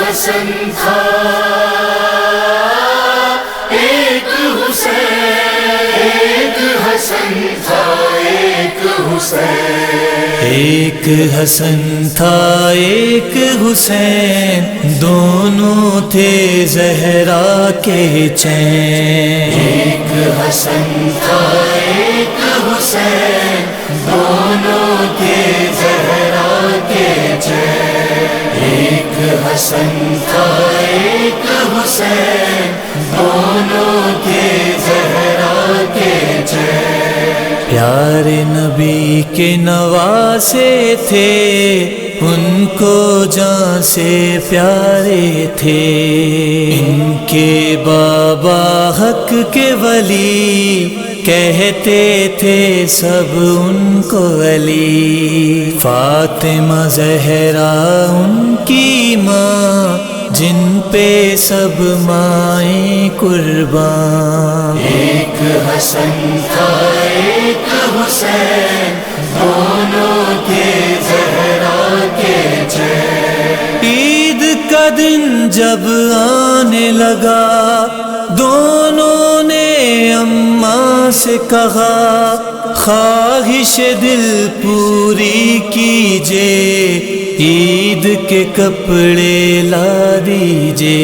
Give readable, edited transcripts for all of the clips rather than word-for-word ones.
حسن تھا ایک حسین، ایک حسن تھا ایک حسین، ایک حسن تھا ایک حسین، دونوں تھے زہرا کے چین۔ ایک حسن تھا ایک حسین، دونوں تھے زہرا کے چین۔ ایک حسن تھا ایک حسین، دونوں تھے زہرا کے چین۔ پیارے نبی کے نواسے تھے، ان کو جان سے پیارے تھے۔ ان کے بابا حق کے ولی، کہتے تھے سب ان کو علی۔ فاطمہ زہرا ان کی ماں، جن پہ سب مائیں قربان۔ ایک حسن تھا ایک حسین، دونوں تھے زہرا کے چین۔ عید کا دن جب آنے لگا، دونوں نے اماں سے کہا، خواہش دل پوری کیجے، عید کے کپڑے لا دیجے۔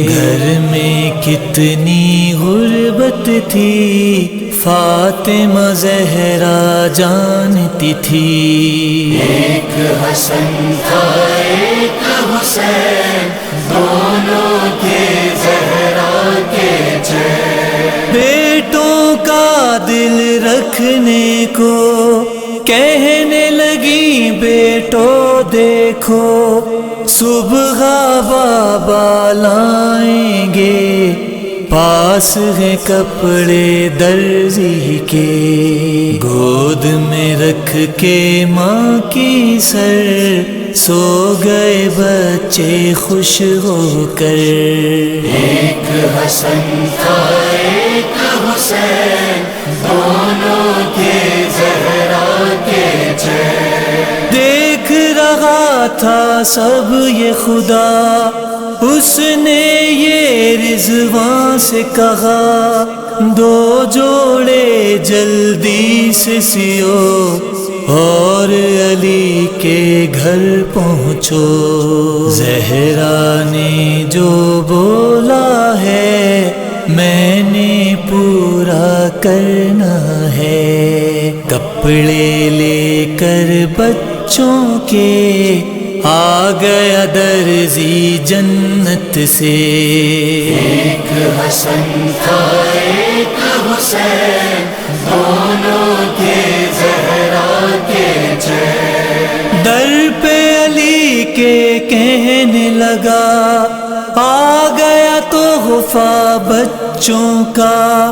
گھر میں کتنی غربت تھی، فاطمہ زہرا جانتی تھی۔ ایک حسن تھا ایک حسین، دونوں تھے زہرا کے چین۔ بیٹوں کا دل رکھنے کو کہنے لگی، بیٹو دیکھو صبح بابا لائیں گے، پاس ہے کپڑے درزی کے۔ گود میں رکھ کے ماں کی سر، سو گئے بچے خوش ہو کر۔ ایک حسن تھا ایک حسین، دونوں تھے زہرا کے چین۔ دیکھ رہا تھا سب یہ خدا، اس نے یہ رضوان سے کہا، دو جوڑے جلدی سے سیو اور علی کے گھر پہنچو۔ زہرا نے جو بولا ہے، میں نے پورا کرنا ہے۔ کپڑے لے کر بچوں کے آ گیا درزی جنت سے۔ ایک حسن تھا ایک حسین، دونوں تھے زہرا کے چین۔ در پہ علی کے کہنے لگا، آ گیا تحفہ بچوں کا،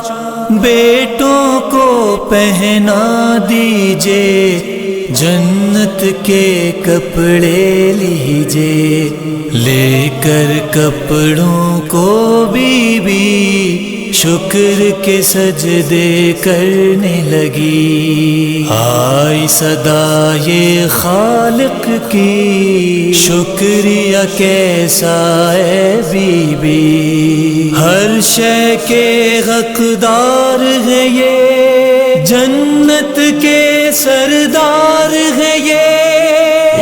بیٹوں کو پہنا دیجے، جنت کے کپڑے لیجے۔ لے کر کپڑوں کو بی بی شکر کے سجدے کرنے لگی۔ آئی صدا یہ خالق کی، شکریہ کیسا ہے بی بی۔ ہر شے کے حقدار ہے یہ، جنت کے سردار ہے یہ۔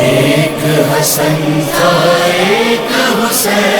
ایک حسن تھا ایک حسین،